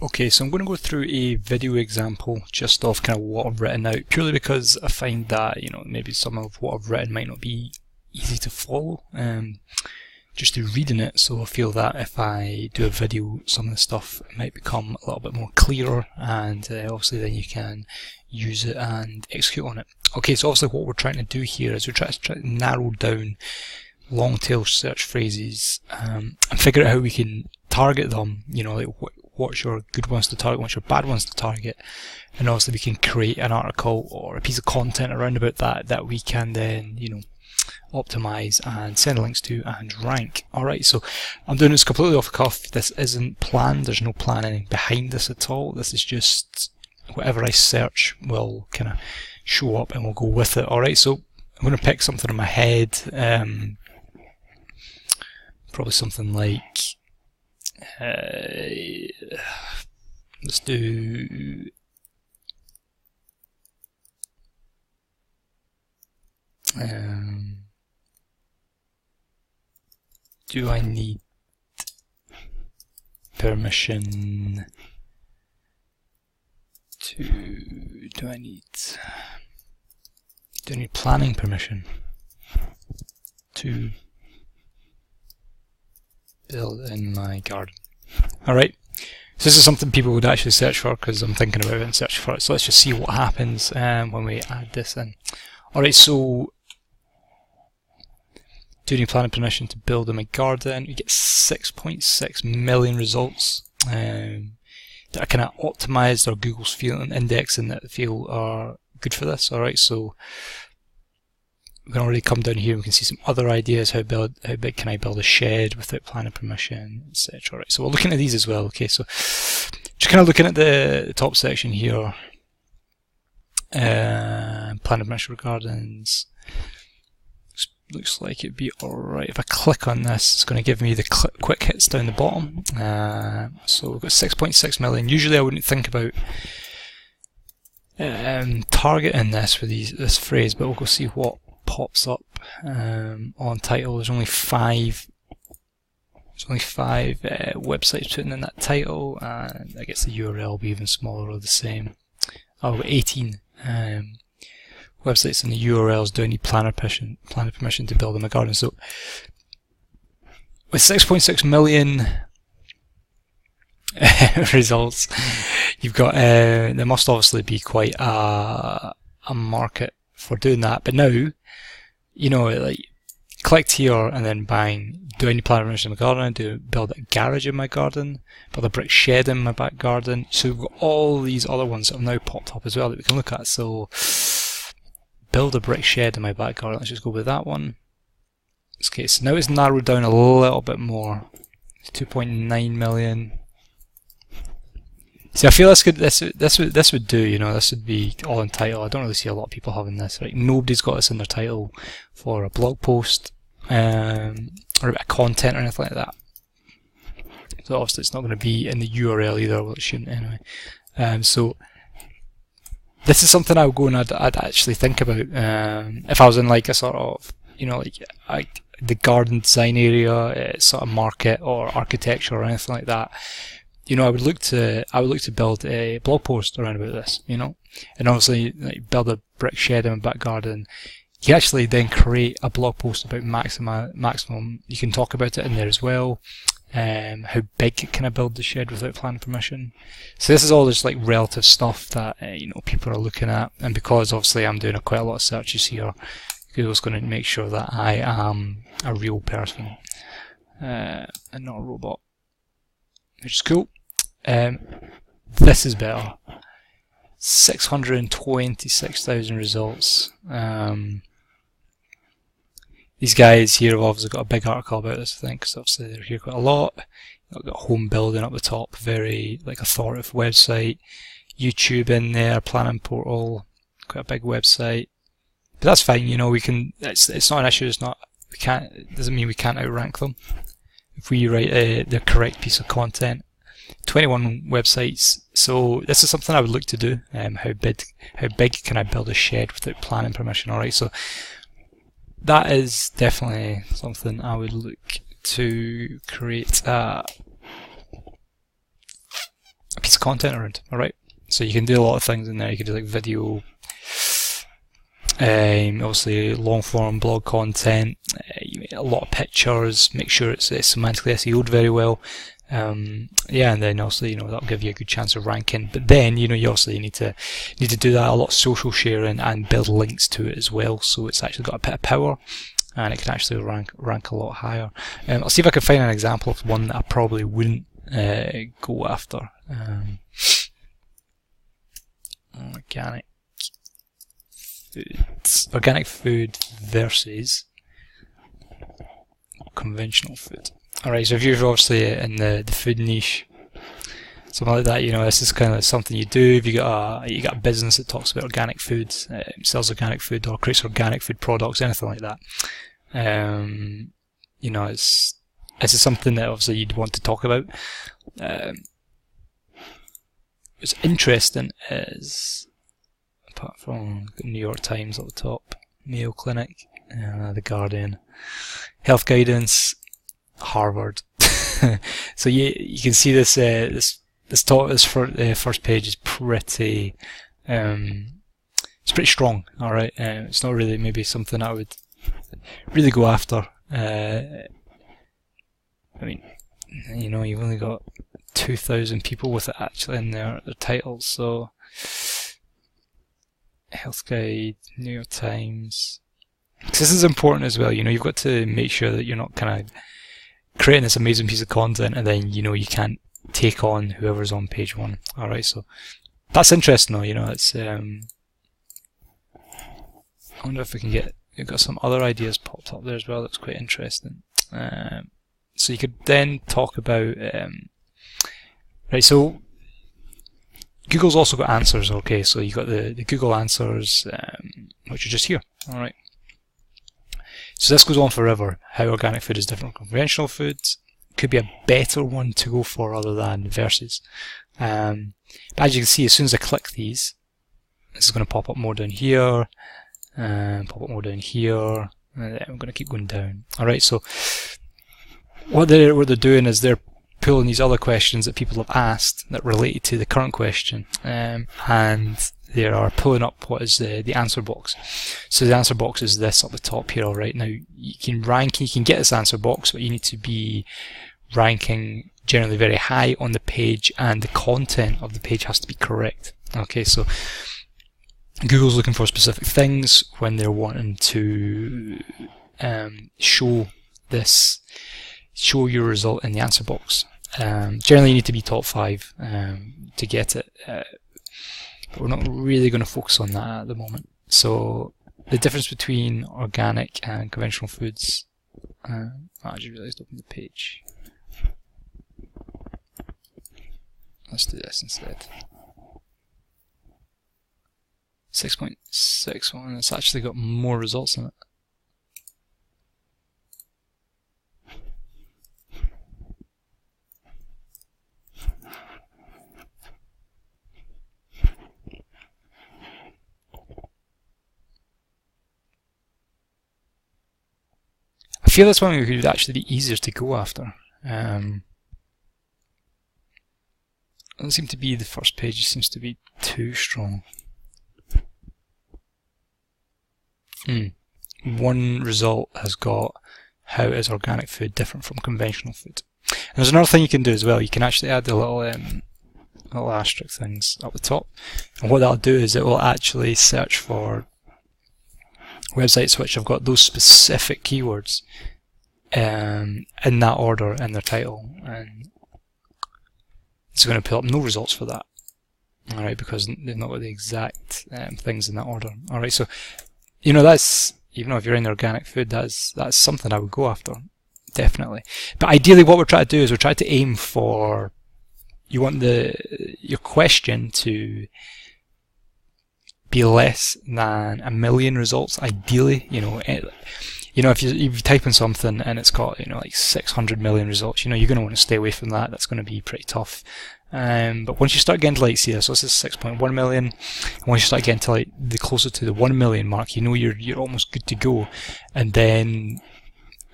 Okay, so I'm going to go through a video example just of kind of what I've written out, purely because I find that, maybe some of what I've written might not be easy to follow, just through reading it. So I feel that if I do a video, some of the stuff might become a little bit more clearer, and obviously then you can use it and execute on it. Okay, so obviously what we're trying to do here is we're trying to narrow down long tail search phrases and figure out how we can target them, like what's your good ones to target, what's your bad ones to target, and obviously we can create an article or a piece of content around about that we can then, optimize and send links to and rank. Alright, so I'm doing this completely off the cuff. This isn't planned, there's no planning behind this at all. This is just whatever I search will kind of show up and we'll go with it. Alright, so I'm going to pick something in my head, probably something like let's do do I need permission to do I need planning permission to build in my garden? Alright, so this is something people would actually search for because I'm thinking about it and searching for it. So let's just see what happens when we add this in. Alright, so do you need planning permission to build in my garden? We get 6.6 million results that are kind of optimized, or Google's feeling indexing that feel are good for this. Alright, so we can already come down here and we can see some other ideas. How big can I build a shed without planning permission, etc. Right, so we're looking at these as well. Okay, so just kind of looking at the top section here, planning permission for gardens. Looks like it'd be alright. If I click on this, it's going to give me the quick hits down the bottom. So we've got 6.6 million. Usually I wouldn't think about targeting this for this phrase, but we'll go see what pops up on title. There's only five websites putting in that title, and I guess the URL will be even smaller or the same. Oh, 18 websites and the URLs do need planner permission to build in my garden. So with 6.6 million results, you've got there must obviously be quite a market for doing that. But now, like, clicked here and then bang, do I need planner permission in my garden? Do I build a garage in my garden? Build a brick shed in my back garden? So we've got all these other ones that have now popped up as well that we can look at. So build a brick shed in my back garden. Let's just go with that one. Okay, so now it's narrowed down a little bit more. 2.9 million. See, I feel this would do. This would be all in title. I don't really see a lot of people having this. Right, nobody's got this in their title for a blog post or a bit of content or anything like that. So obviously it's not going to be in the URL either. Well, it shouldn't anyway. So this is something I would go and I'd actually think about if I was in like a sort of, like the garden design area, sort of market or architecture or anything like that. I would look to build a blog post around about this, and obviously like, build a brick shed in my back garden. You actually then create a blog post about maximum. You can talk about it in there as well. How big can I build the shed without planning permission? So this is all just like relative stuff that people are looking at, and because obviously I'm doing quite a lot of searches here, Google's going to make sure that I am a real person and not a robot, which is cool. This is better. 626,000 results. These guys here have obviously got a big article about this, I think, because obviously they're here quite a lot. They've got home building up the top, very like authoritative website. YouTube in there, planning portal, quite a big website. But that's fine, we can. It's not an issue. It's not. We can't. It doesn't mean we can't outrank them if we write the correct piece of content. 21 websites. So this is something I would look to do. How big can I build a shed without planning permission? Alright, so that is definitely something I would look to create a piece content around. Alright, so you can do a lot of things in there. You can do like video, obviously long form blog content, a lot of pictures, make sure it's semantically SEO'd very well. Yeah, and then also, that'll give you a good chance of ranking. But then, you obviously need to do that, a lot of social sharing and build links to it as well, so it's actually got a bit of power and it can actually rank a lot higher. I'll see if I can find an example of one that I probably wouldn't go after. Organic food versus conventional food. Alright, so if you're obviously in the food niche, something like that, this is kind of something you do. If you got a business that talks about organic foods, sells organic food or creates organic food products, anything like that, it's something that obviously you'd want to talk about. What's interesting is, apart from the New York Times at the top, Mayo Clinic, The Guardian, Health Guidance, Harvard. So you can see this first page is pretty it's pretty strong. All right, it's not really maybe something I would really go after. I mean, you've only got 2,000 people with it actually in their titles. So Health Guide, New York Times. This is important as well. You've got to make sure that you're not kind of creating this amazing piece of content and then you can't take on whoever's on page one. Alright, so that's interesting though. It's I wonder if we can we've got some other ideas popped up there as well. That's quite interesting. So you could then talk about right, so Google's also got answers. Okay, so you got the Google answers, which are just here. Alright, so this goes on forever. How organic food is different from conventional foods. Could be a better one to go for other than versus. But as you can see, as soon as I click these, this is going to pop up more down here, pop up more down here, and I'm going to keep going down. Alright, so what they're doing is they're pulling these other questions that people have asked that related to the current question, and they are pulling up what is the answer box. So the answer box is this up the top here. Alright, now you can get this answer box, but you need to be ranking generally very high on the page, and the content of the page has to be correct. Okay, so Google's looking for specific things when they're wanting to show your result in the answer box. Generally you need to be top 5 to get it, but we're not really going to focus on that at the moment. So the difference between organic and conventional foods, I just realised open the page. Let's do this instead. 6.61, it's actually got more results in it. I feel this one would actually be easier to go after. Doesn't seem to be the first page, it seems to be too strong. One result has got how is organic food different from conventional food. And there's another thing you can do as well. You can actually add the little asterisk things up the top, and what that'll do is it will actually search for websites which have got those specific keywords in that order in their title, and it's going to pull up no results for that. Alright, because they've not got the exact things in that order. Alright, so that's, even though if you're in organic food, that's something I would go after, definitely. But ideally what we're trying to do is we're trying to aim for, you want your question to be less than 1 million results, ideally. If you type in something and it's got like 600 million results, you're going to want to stay away from that. That's going to be pretty tough. But once you start getting to like, see this, so this is 6.1 million. And once you start getting to like the closer to the 1 million mark, you're almost good to go. And then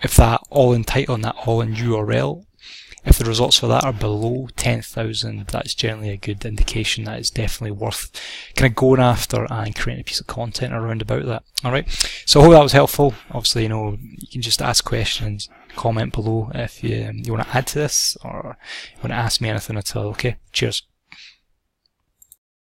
if that all in title and that all in URL If the results for that are below 10,000, that's generally a good indication that it's definitely worth kind of going after and creating a piece of content around about that. Alright, so I hope that was helpful. Obviously, you can just ask questions, comment below if you want to add to this, or you want to ask me anything at all. Okay, cheers.